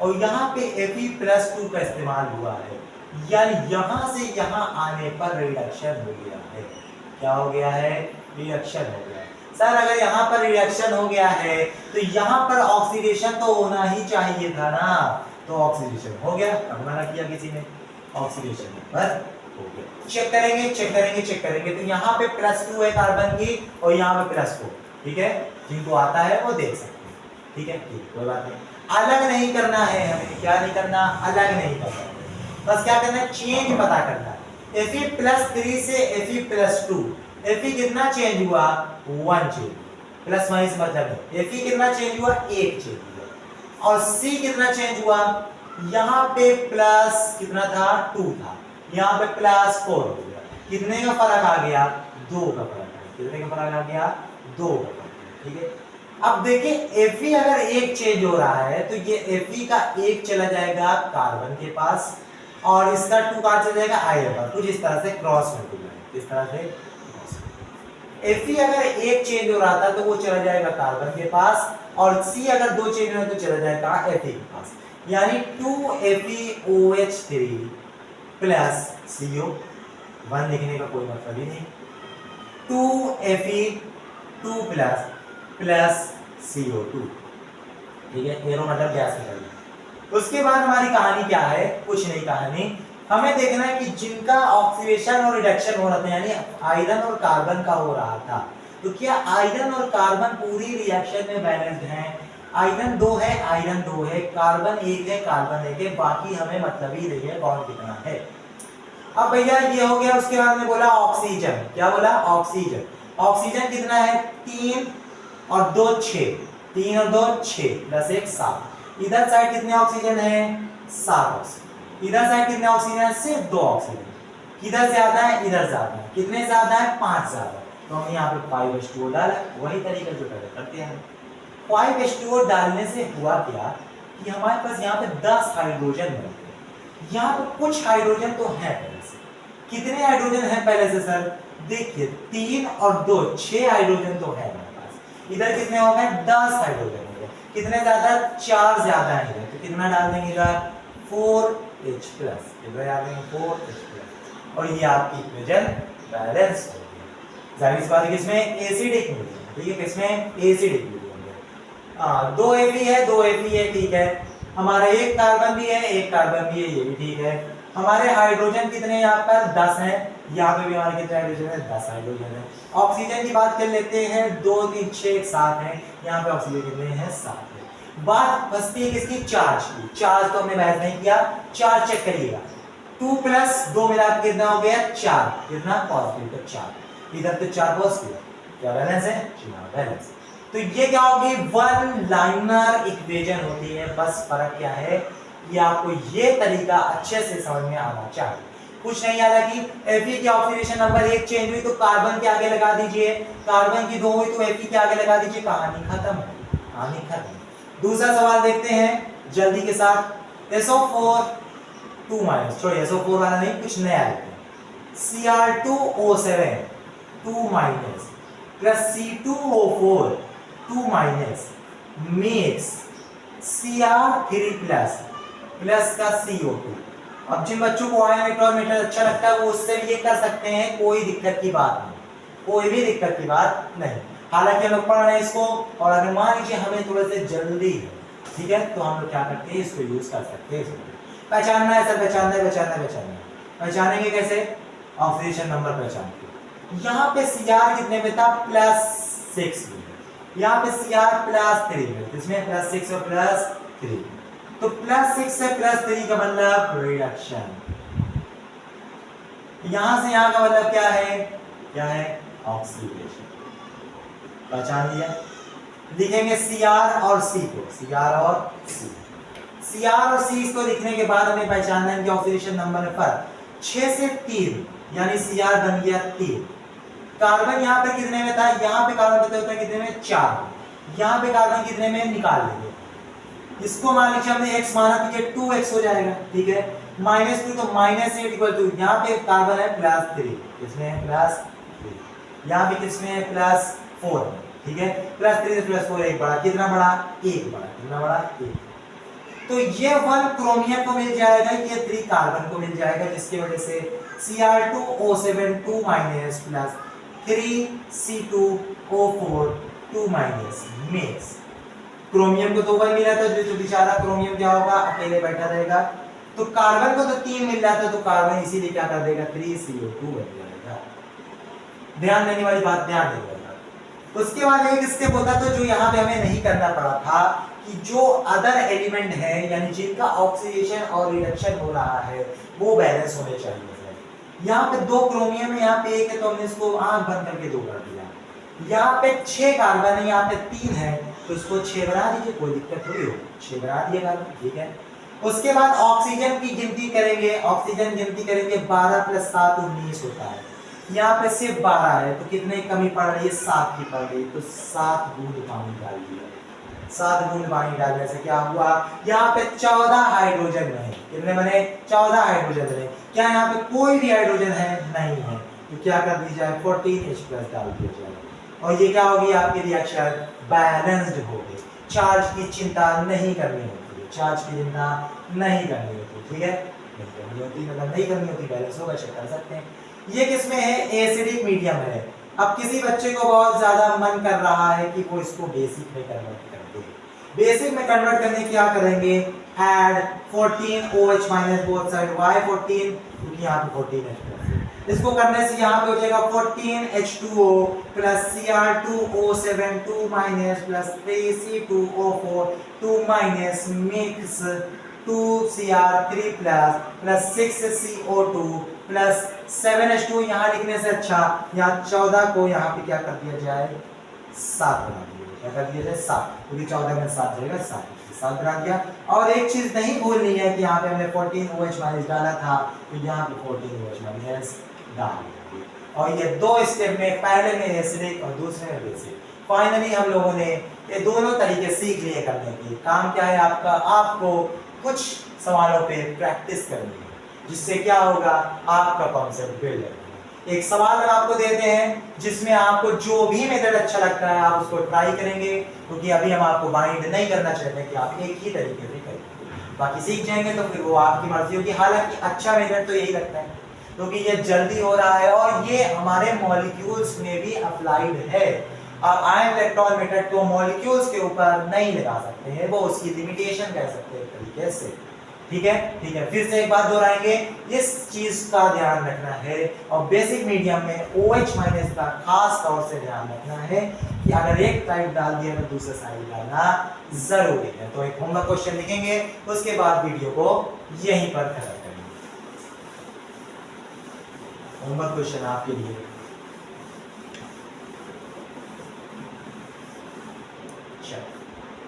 और यहाँ पे Fe+2 का इस्तेमाल हुआ है, यानी यहाँ से यहाँ आने पर रिडक्शन हो गया है। क्या हो गया है, रिडक्शन हो गया है। सर अगर यहाँ पर रिडक्शन हो गया है तो यहाँ पर ऑक्सीडेशन तो होना ही चाहिए था ना, तो ऑक्सीडेशन हो गया, अब मना किया किसी ने, ऑक्सीडेशन पर हो गया। चेक करेंगे चेक करेंगे चेक करेंगे, तो यहाँ पे +2 है कार्बन की और यहाँ पे +4, ठीक है, जिनको आता है वो देख सकते हैं, ठीक है ठीक, कोई बात नहीं। अलग नहीं करना है हमें, क्या नहीं करना, अलग नहीं करना, बस क्या करना है, चेंज पता करना है। Fe+3 से Fe+2, Fe कितना चेंज हुआ, 1 चेंज, प्लस माइनस मतलब है, Fe कितना चेंज हुआ, 1 चेंज हुआ, और C कितना चेंज हुआ, यहाँ पे प्लस कितना था, 2 था, यहाँ पे +4 हो गया, कितने का फर्क आ गया, 2 का फर्क आ गया, कितने का फर्क आ गया, 2 का फर्क, ठीक है। अब देखिए Fe अगर 1 चेंज हो रहा है तो ये Fe का 1 चला जाएगा कार्बन के पास और इसका 2 कहाँ चला जाएगा, आयरन पर, कुछ इस तरह से क्रॉस मल्टीप्लाई, इस तरह से Fe अगर 1 चेंज हो रहा था तो वो चला जाएगा कार्बन के पास और C अगर 2 चेंज हो रहा तो चला जाएगा Fe के पास, यानी 2FeOH3 प्लस CO, 1 लिखने का कोई मतलब ही नहीं, 2Fe2 प्लस प्लस CO2, ठीक है, एरो मतलब गैस निकल गई। उसके बाद हमारी कहानी क्या है, कुछ नहीं कहानी, हमें देखना है कि जिनका ऑक्सीडेशन और रिडक्शन हो रहा था, यानी आयरन और कार्बन का हो रहा था, तो क्या आयरन और कार्बन पूरी रिएक्शन में बैलेंस्ड हैं, आयरन 2 है, आयरन 2 है, कार्बन 1 है, कार्बन 1 है, बाकी हमें मतलब ही नहीं है कौन कितना है। अब भैया ये हो गया, उसके बाद में बोला ऑक्सीजन, क्या बोला, ऑक्सीजन, ऑक्सीजन कितना है, 3 और 2 6, 3 और 2 6 प्लस 1 7, इधर साइड कितने ऑक्सीजन है, 7 ऑक्सीजन, इधर साइड कितने ऑक्सीजन है, सिर्फ 2 ऑक्सीजन, किधर ज्यादा है, इधर ज्यादा है, कितने ज्यादा है, 5 ज्यादा, तो हम यहाँ पे 5H2O डाला, वही तरीका जो पहले करते हैं। 5H2O डालने से हुआ क्या कि हमारे पास यहाँ पे 10 हाइड्रोजन मिलते हैं, यहाँ पे कुछ हाइड्रोजन तो है पहले से, कितने हाइड्रोजन है पहले से सर, देखिए 3 और 2 6 हाइड्रोजन तो है हमारे पास, इधर कितने हो गए, 10 हाइड्रोजन हो गए, कितने ज्यादा, 4 ज्यादा है, तो कितना डाल देंगे इधर, 4H+, इधर डाल देंगे 4H+, और ये आपकी इक्वेशन बैलेंस हो गई। जाहिर सी बात है किसमें, एसिडिक मीडियम, ठीक है, किसमें, एसिडिक मीडियम में, 2 Fe है, 2 Fe है, ठीक है, हमारा एक कार्बन भी है, एक कार्बन भी है, ये भी ठीक है, हमारे हाइड्रोजन कितने यहाँ पर 10 हैं, यहाँ पे भी हमारे कितने हाइड्रोजन है, 10 हाइड्रोजन है। ऑक्सीजन की बात कर लेते हैं, 2 3 6 7 है, यहाँ पे ऑक्सीजन कितने हैं, 7 है। बात फंसती है किसकी, चार्ज की, चार्ज तो हमने बहस नहीं किया, चार्ज चेक करिएगा, 2 प्लस 2 मिला के कितना हो गया, 4, कितना पॉजिटिव, तो 4, इधर तो 4 पॉजिटिव, क्या बैलेंस है, बैलेंस। तो ये क्या होगी, वन लाइनर इक्वेशन होती है, बस फर्क क्या है, ये आपको ये तरीका अच्छे से समझ में आना चाहिए। कुछ नहीं, हालांकि Fe की ऑक्सीडेशन नंबर 1 चेंज हुई तो कार्बन के आगे लगा दीजिए, कार्बन की 2 हुई तो Fe के आगे लगा दीजिए, कहानी खत्म, कहानी खत्म। दूसरा सवाल देखते हैं जल्दी के साथ, SO4 2 माइनस, छोड़िए SO4 वाला नहीं, कुछ नया लेते हैं, Cr2O7 2 minus plus C2O4 2 minus makes Cr3 plus plus का CO2। अब जिन बच्चों को आयन इलेक्ट्रॉन मीटर अच्छा लगता है वो उससे भी ये कर सकते हैं, कोई दिक्कत की बात नहीं, कोई भी दिक्कत की बात नहीं। हालांकि हम लोग पढ़ रहे हैं इसको, और अगर मान लीजिए हमें थोड़े से जल्दी है, ठीक है, तो हम लोग क्या करते हैं, इसको यूज कर सकते हैं। पहचानना है सर, पहचानना है, पहचानना है, पहचानना है, पहचानेंगे कैसे, ऑक्सीडेशन नंबर पहचान के, यहाँ पे Cr कितने में था, +6 में, यहाँ पे Cr +3 में, इसमें +6 और +3, तो +6 से +3 का मतलब रिडक्शन, यहां से यहां का मतलब क्या है, क्या है, ऑक्सीडेशन। पहचान लिया। लिखेंगे Cr और C को, Cr और C। Cr और C इसको लिखने के बाद हमें पहचानना है कि ऑक्सीडेशन नंबर में फर्क 6 से 3, यानी Cr बन गया 3। कार्बन यहाँ पे कितने में था, यहाँ पे कार्बन बताते होता है कितने में 4, यहाँ पे कार्बन कितने में निकाल लेंगे। इसको मान लीजिए हमने x माना तो ये 2x हो जाएगा, ठीक है। -2 तो -8 इक्वल टू, यहाँ पे कार्बन है +3, किसमें है +3, यहाँ पे किसमें है +4, ठीक है। +3 से +4 एक बड़ा, कितना बड़ा 1 बड़ा, कितना बड़ा 1। तो ये 1 क्रोमियम को मिल जाएगा, ये 3 कार्बन को मिल जाएगा, जिसकी वजह से Cr2O7 2 plus 3C2O4 2 makes. Chromium को तो 1 मिला था, जो बेचारा क्रोमियम क्या होगा, अकेले बैठा रहेगा। तो कार्बन को तो 3 मिल रहा था, तो कार्बन इसीलिए क्या कर देगा 3CO2 बन जाएगा। ध्यान देने वाली बात, ध्यान देगा। उसके बाद एक स्टेप होता था जो यहाँ पे हमें नहीं करना पड़ा था, कि जो अदर एलिमेंट है यानी जिनका ऑक्सीडेशन और रिडक्शन हो रहा है वो बैलेंस होने चाहिए। यहाँ पे 2 क्रोमियम है, यहाँ पे 1 है, तो हमने इसको आंख बंद करके 2 कर दिया। यहाँ पे 6 कार्बन है, यहाँ पे 3 है, तो इसको 6 बना दीजिए, कोई दिक्कत थोड़ी होगी, 6 बना दिए कार्बन, ठीक है। उसके बाद ऑक्सीजन की गिनती करेंगे, ऑक्सीजन गिनती करेंगे 12 + 7 19 होता है। यहाँ पे सिर्फ 12 है, तो कितने कमी पड़ रही है, 7 की पड़ रही, तो 7 बूंद पानी डाल दिया। 7 बूंद पानी डालने से क्या हुआ, यहाँ पे 14 हाइड्रोजन बने, कितने बने 14 हाइड्रोजन बने। क्या यहाँ पे कोई भी हाइड्रोजन है, नहीं है, तो क्या कर दी जाए 14H+ डाल दिया जाए, और ये क्या होगी आपकी रिएक्शन बैलेंस्ड होगी। चार्ज की चिंता नहीं करनी होती है, चार्ज की चिंता नहीं करनी होती, ठीक है, नहीं करनी होती, मतलब नहीं करनी होती, बैलेंस होगा, चेक कर सकते हैं। ये किसमें है, एसिडिक मीडियम है। अब किसी बच्चे को बहुत ज्यादा मन कर रहा है कि वो इसको बेसिक में कन्वर्ट कर दे। बेसिक में कन्वर्ट करने क्या करेंगे, add 14OH- both side, why 14, क्योंकि यहाँ पे 14H+। इसको करने से यहाँ पे हो जाएगा 14H2O plus Cr2O7 2- plus 3C2O4 2- mix 2Cr3 plus 6CO2 plus 7H2। यहाँ लिखने से अच्छा यहाँ 14 को यहाँ पे क्या कर दिया जाए 7 बना दिया, क्या कर दिया जाए 7, क्योंकि 14 में 7 जाएगा 7 बना दिया। और एक चीज नहीं भूलनी है कि यहाँ पे हमने 14OH- डाला था, तो यहाँ पे 14OH- डाल दिया। और ये 2 स्टेप में, पहले में एसिडिक और दूसरे में बेसिक। फाइनली हम लोगों ने ये दोनों तरीके सीख लिए करने के। काम क्या है आपका, आपको कुछ सवालों पे प्रैक्टिस करनी है, जिससे क्या होगा आपका कॉन्सेप्ट बिल्ड होगा। एक सवाल अगर आपको देते हैं जिसमें आपको जो भी मेथड अच्छा लगता है आप उसको ट्राई करेंगे, क्योंकि अभी हम आपको बाइंड नहीं करना चाहते कि आप एक ही तरीके से करेंगे। बाकी सीख जाएंगे तो फिर वो आपकी मर्जी होगी। हालांकि अच्छा मेथड तो यही लगता है, क्योंकि ये जल्दी हो रहा है और ये हमारे मॉलिक्यूल्स में भी अप्लाइड है। अब आयन इलेक्ट्रॉन मेथड को मॉलिक्यूल्स के ऊपर नहीं लगा सकते हैं, वो उसकी लिमिटेशन कह सकते हैं एक तरीके से, ठीक है। ठीक है, फिर से एक बात दोहराएंगे, इस चीज का ध्यान रखना है। और बेसिक मीडियम में OH- का खास तौर से ध्यान रखना है कि अगर एक टाइप डाल दिया तो दूसरा साइड डालना जरूरी है। तो एक होमवर्क क्वेश्चन लिखेंगे, उसके बाद वीडियो को यहीं पर खत्म करेंगे। होमवर्क क्वेश्चन आपके लिए,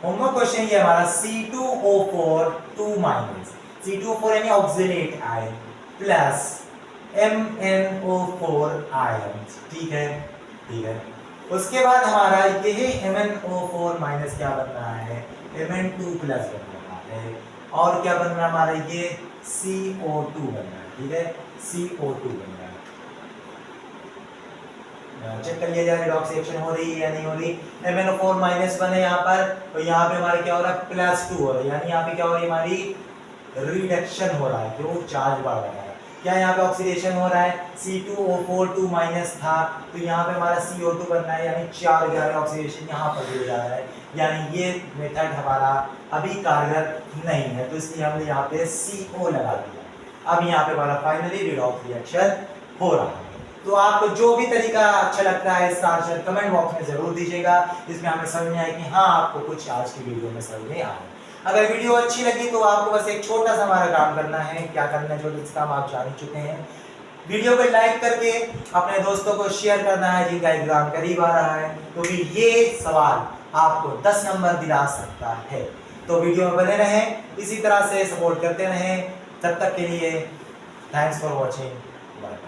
होमवर्क क्वेश्चन ये हमारा C2O4 2- C2O4 यानी oxalate ion plus MnO4 ion, ठीक है, ठीक है। उसके बाद हमारा यही MnO4- क्या बन रहा है, Mn2+ बन रहा है, और क्या बन रहा है हमारा ये CO2 बन रहा है, ठीक है, CO2 बन रहा है। चेक कर लिया जाए रिडॉक्स रिएक्शन हो रही है या नहीं हो रही। MnO4- बने यहाँ पर, तो यहाँ पे हमारे क्या हो रहा है +2 हो रहा है, यानी यहाँ पे क्या हो रही है हमारी रिडक्शन हो रहा है, क्यों चार्ज बढ़ रहा है। क्या यहाँ पे ऑक्सीडेशन हो रहा है, C2O4 2- था, तो यहाँ पे हमारा CO2 बन रहा है, यानी 4 11 ऑक्सीडेशन यहाँ पर हो जा रहा है, यानी ये मेथड हमारा अभी कारगर नहीं है, तो इसलिए हमने यहाँ पे CO लगा दिया। अब यहाँ पे हमारा फाइनली रिडॉक्स रिएक्शन हो रहा है। तो आपको जो भी तरीका अच्छा लगता है इसका आंसर कमेंट बॉक्स में जरूर दीजिएगा, इसमें हमें समझ में आए कि हाँ आपको कुछ आज की वीडियो में समझ में आया। अगर वीडियो अच्छी लगी तो आपको बस एक छोटा सा हमारा काम करना है। क्या करना है, छोटा सा काम आप जान चुके हैं। वीडियो को लाइक करके अपने दोस्तों को शेयर करना है जिनका एग्जाम करीब आ रहा है, क्योंकि ये सवाल आपको 10 नंबर दिला सकता है। तो वीडियो में बने रहें, इसी तरह से सपोर्ट करते रहें। तब तक के लिए थैंक्स फॉर वॉचिंग, बाय।